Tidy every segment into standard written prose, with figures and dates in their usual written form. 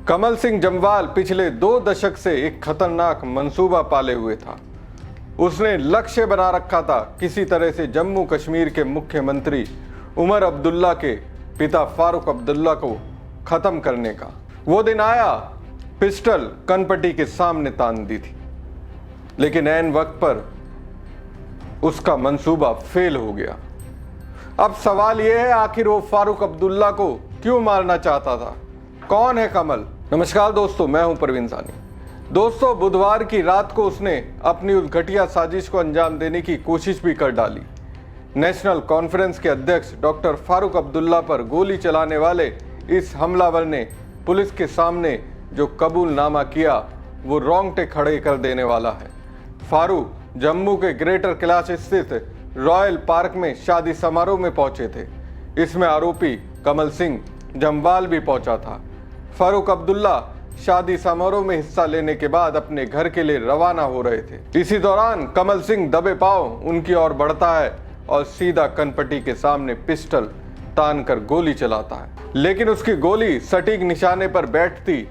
कमल सिंह जम्वाल पिछले 2 दशक से एक खतरनाक मंसूबा पाले हुए था। उसने लक्ष्य बना रखा था किसी तरह से जम्मू कश्मीर के मुख्यमंत्री उमर अब्दुल्ला के पिता फारूक अब्दुल्ला को खत्म करने का। वो दिन आया, पिस्टल कनपट्टी के सामने तान दी थी, लेकिन ऐन वक्त पर उसका मंसूबा फेल हो गया। अब सवाल यह है, आखिर वो फारूक अब्दुल्ला को क्यों मारना चाहता था? कौन है कमल? नमस्कार दोस्तों, मैं हूं परवीन सानी। दोस्तों, बुधवार की रात को उसने अपनी उस घटिया साजिश को अंजाम देने की कोशिश भी कर डाली। नेशनल कॉन्फ्रेंस के अध्यक्ष डॉक्टर फारूक अब्दुल्ला पर गोली चलाने वाले इस हमलावर ने पुलिस के सामने जो कबूलनामा किया वो रोंगटे खड़े कर देने वाला है। फारूक जम्मू के ग्रेटर कैलाश स्थित रॉयल पार्क में शादी समारोह में पहुंचे थे। इसमें आरोपी कमल सिंह जम्वाल भी पहुंचा था। फारूक अब्दुल्ला शादी समारोह में हिस्सा लेने के बाद अपने घर के लिए रवाना हो रहे थे। इसी दौरान कमल सिंह दबे पांव उनकी ओर बढ़ता है और सीधा कनपट्टी के सामने पिस्टल तान कर गोली चलाता है, लेकिन उसकी गोली सटीक निशाने पर बैठती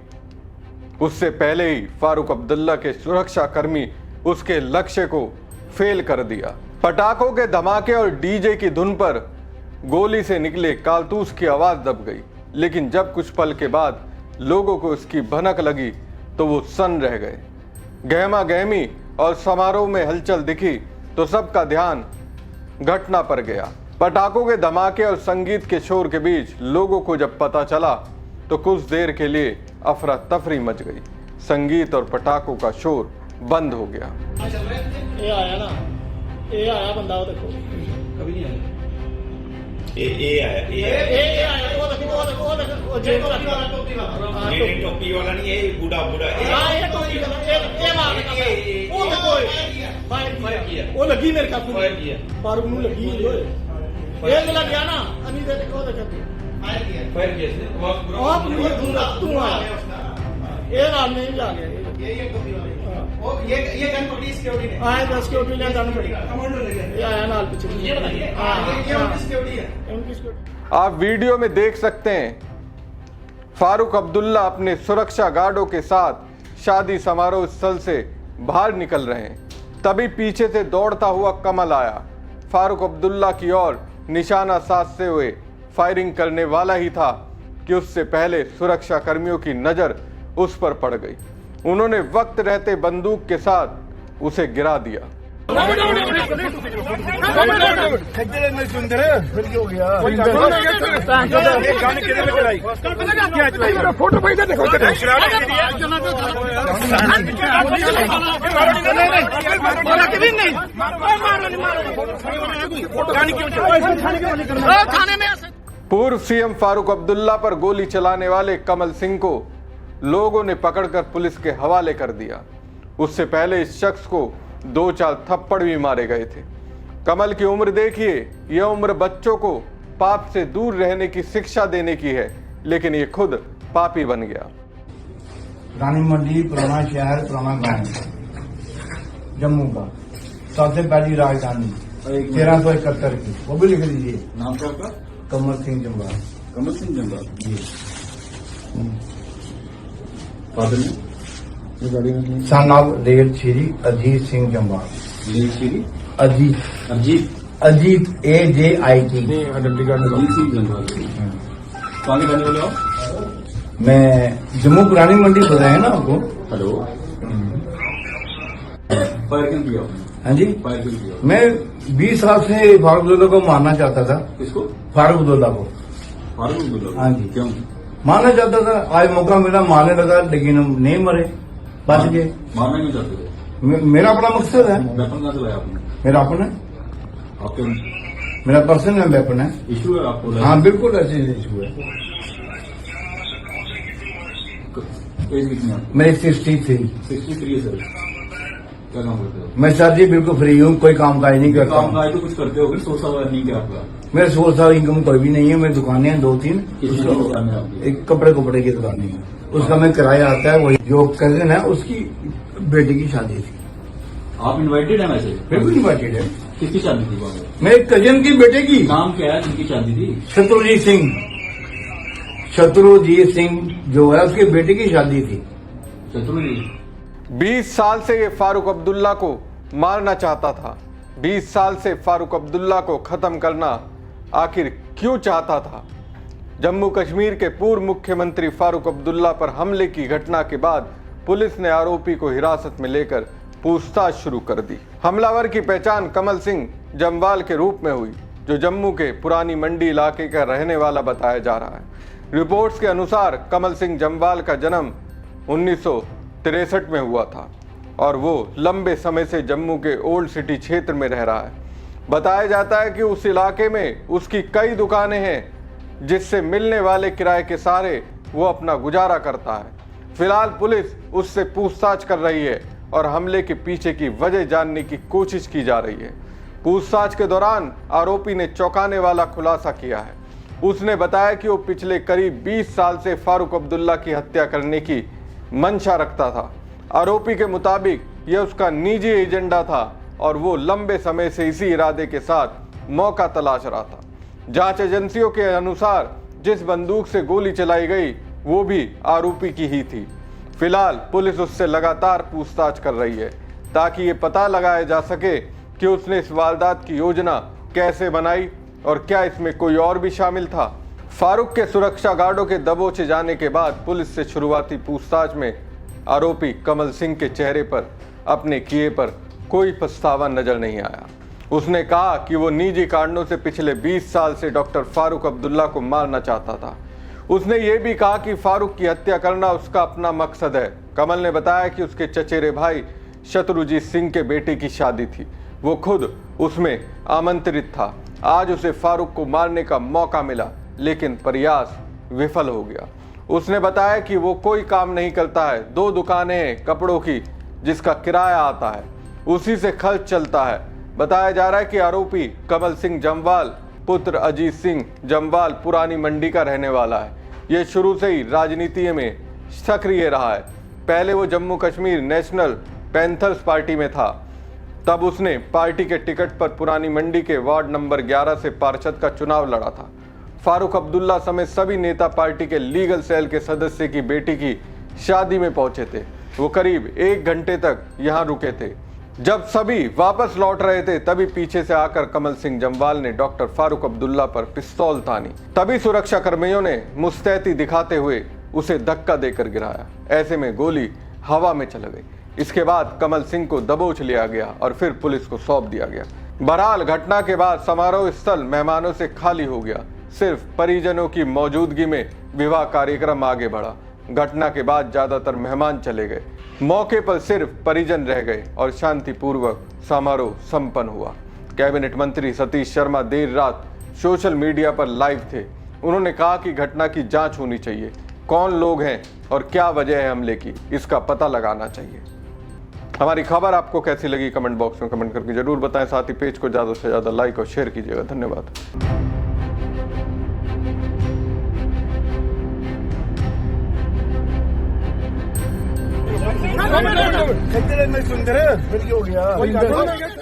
उससे पहले ही फारूक अब्दुल्ला के सुरक्षा कर्मी उसके लक्ष्य को फेल कर दिया। पटाखों के धमाके और डीजे की धुन पर गोली से निकले कारतूस की आवाज दब गई, लेकिन जब कुछ पल के बाद लोगों को इसकी भनक लगी तो वो सन्न रह गए। गहमा गहमी और समारोह में हलचल दिखी तो सबका ध्यान घटना पर गया। पटाखों के धमाके और संगीत के शोर के बीच लोगों को जब पता चला तो कुछ देर के लिए अफरा तफरी मच गई। संगीत और पटाखों का शोर बंद हो गया। ये आया बंदा, वो देखो कभी नहीं आया। आया वो जेब टोपी वाला नहीं है, बूढ़ा वो लगी मेरे ख्याल फारूक नू लगी ये लग गया ना। अभी देखो तू आया ये रात में जा गया। ये गन पकड़ी सिक्योरिटी ने। हाँ, 10 सिक्योरिटी ने गन पकड़ी। ये आया नाल पीछे। ये बताइए, ये उनकी सिक्योरिटी है। उनकी सिक्योरिटी। आप वीडियो में देख सकते हैं, फारूक अब्दुल्ला अपने सुरक्षा गार्डों के साथ शादी समारोह स्थल से बाहर निकल रहे हैं। तभी पीछे से दौड़ता हुआ कमल आया। फारूक अब्दुल्ला की ओर निशाना साधते हुए फायरिंग करने वाला ही था कि उससे पहले सुरक्षा कर्मियों की नजर उस पर पड़ गई। उन्होंने वक्त रहते बंदूक के साथ उसे गिरा दिया। पूर्व सीएम फारूक अब्दुल्ला पर गोली चलाने वाले कमल सिंह को लोगों ने पकड़कर पुलिस के हवाले कर दिया। उससे पहले इस शख्स को 2-4 थप्पड़ भी मारे गए थे। कमल की उम्र देखिए, यह उम्र बच्चों को पाप से दूर रहने की शिक्षा देने की है, लेकिन ये खुद पापी बन गया। रानी मंडी पुराना शहर, पुराना गांव, जम्मू का सबसे पहली राजधानी 1371 की, वो भी लिख लीजिए। नाम क्या आपका? कमल सिंह जम्वाल। कमल सिंह जम्वाल जी। सन ऑफ रेल श्री अजीत सिंह जम्वाल। अजीत AJIT। अजीत सिंह जम्वाल। कहाँ के रहने वाले हो? मैं जम्मू पुरानी मंडी बताया है ना आपको। हेलो। फायर क्यों किया आपने? हाँ जी, फायर क्यों किया? मैं 20 साल से फारूक अब्दुल्ला को मारना चाहता था। किसको? फारूक अब्दुल्ला को। फारूक अब्दुल्ला? हाँ जी। क्यों मारना चाहता था? आज मौका मिला, मारने लगा, लेकिन हम नहीं मरे, बच गए। मारना क्यों चाहते थे? मेरा अपना मकसद है। वेपन कहाँ से लाया आपने? मेरा अपना, आपके मेरा पर्सनल वेपन है। इशू है आपको? हाँ बिल्कुल, ऐसे इशू है। एज कितनी है? मेरी 63। 63 है सर। क्या काम करते हो? मैं सर जी बिल्कुल फ्री हूँ, कोई काम काज नहीं करता काम हूँ। काज तो कुछ करते हो, सोर्स ऑफ अर्निंग क्या आपका? मेरे 16 साल इनकम कोई भी नहीं है। मेरी दुकानें हैं 2-3। किस चीज़ की दुकान है आपकी? एक कपड़े की दुकानें हैं, उसका मैं किराया आता है। वही जो कजिन है उसकी बेटी की शादी थी। आप इनवाइटेड है वैसे? बिल्कुल इन्वाइटेड है। किसकी शादी थी वहाँ पे? मेरे कजिन की बेटे की। नाम क्या है जिनकी शादी थी? शत्रुजीत सिंह। शत्रुजीत सिंह जो है उसकी बेटी की शादी थी। शत्रुजीत 20 साल से ये फारूक अब्दुल्ला को मारना चाहता था। 20 साल से फारूक अब्दुल्ला को खत्म करना आखिर क्यों चाहता था? जम्मू कश्मीर के पूर्व मुख्यमंत्री फारूक अब्दुल्ला पर हमले की घटना के बाद पुलिस ने आरोपी को हिरासत में लेकर पूछताछ शुरू कर दी। हमलावर की पहचान कमल सिंह जमवाल के रूप में हुई, जो जम्मू के पुरानी मंडी इलाके का रहने वाला बताया जा रहा है। रिपोर्ट्स के अनुसार कमल सिंह जमवाल का जन्म 1963 में हुआ था और वो लंबे समय से जम्मू के ओल्ड सिटी क्षेत्र में रह रहा है। बताया जाता है कि उस इलाके में उसकी कई दुकानें हैं जिससे मिलने वाले किराए के सहारे वो अपना गुजारा करता है। फिलहाल पुलिस उससे पूछताछ कर रही है और हमले के पीछे की वजह जानने की कोशिश की जा रही है। पूछताछ के दौरान आरोपी ने चौंकाने वाला खुलासा किया है। उसने बताया कि वो पिछले करीब 20 साल से फारूक अब्दुल्ला की हत्या करने की मंशा रखता था। आरोपी के मुताबिक यह उसका निजी एजेंडा था और वो लंबे समय से इसी इरादे के साथ मौका तलाश रहा था। जांच एजेंसियों के अनुसार जिस बंदूक से गोली चलाई गई वो भी आरोपी की ही थी। फिलहाल पुलिस उससे लगातार पूछताछ कर रही है ताकि ये पता लगाया जा सके कि उसने इस वारदात की योजना कैसे बनाई और क्या इसमें कोई और भी शामिल था। फारूक के सुरक्षा गार्डों के दबोचे जाने के बाद पुलिस से शुरुआती पूछताछ में आरोपी कमल सिंह के चेहरे पर अपने किए पर कोई पछतावा नजर नहीं आया। उसने कहा कि वो निजी कारणों से पिछले 20 साल से डॉक्टर फारूक अब्दुल्ला को मारना चाहता था। उसने ये भी कहा कि फारूक की हत्या करना उसका अपना मकसद है। कमल ने बताया कि उसके चचेरे भाई शत्रुजीत सिंह के बेटे की शादी थी, वो खुद उसमें आमंत्रित था। आज उसे फारूक को मारने का मौका मिला लेकिन प्रयास विफल हो गया। उसने बताया कि वो कोई काम नहीं करता है, 2 दुकानें हैं कपड़ों की जिसका किराया आता है, उसी से खर्च चलता है। बताया जा रहा है कि आरोपी कमल सिंह जमवाल पुत्र अजीत सिंह जमवाल पुरानी मंडी का रहने वाला है। ये शुरू से ही राजनीति में सक्रिय रहा है। पहले वो Jammu Kashmir national panthers party में था, तब उसने पार्टी के टिकट पर पुरानी मंडी के वार्ड नंबर 11 से पार्षद का चुनाव लड़ा था। फारूक अब्दुल्ला समेत सभी नेता पार्टी के लीगल सेल के सदस्य की बेटी की शादी में पहुंचे थे। वो करीब 1 घंटे तक यहाँ रुके थे। जब सभी वापस लौट रहे थे तभी पीछे से आकर कमल सिंह जमवाल ने डॉक्टर फारूक अब्दुल्ला पर पिस्तौल तानी। तभी सुरक्षा कर्मियों ने मुस्तैदी दिखाते हुए उसे धक्का देकर गिराया। ऐसे में गोली हवा में चल गई। इसके बाद कमल सिंह को दबोच लिया गया और फिर पुलिस को सौंप दिया गया। बहरहाल घटना के बाद समारोह स्थल मेहमानों से खाली हो गया। सिर्फ परिजनों की मौजूदगी में विवाह कार्यक्रम आगे बढ़ा। घटना के बाद ज्यादातर मेहमान चले गए। मौके पर सिर्फ परिजन रह गए और शांतिपूर्वक समारोह संपन्न हुआ। कैबिनेट मंत्री सतीश शर्मा देर रात सोशल मीडिया पर लाइव थे। उन्होंने कहा कि घटना की जांच होनी चाहिए, कौन लोग हैं और क्या वजह है हमले की, इसका पता लगाना चाहिए। हमारी खबर आपको कैसी लगी कमेंट बॉक्स में कमेंट करके जरूर बताएं। साथ ही पेज को ज़्यादा से ज़्यादा लाइक और शेयर कीजिएगा। धन्यवाद। सुंदर है फिर हो गया।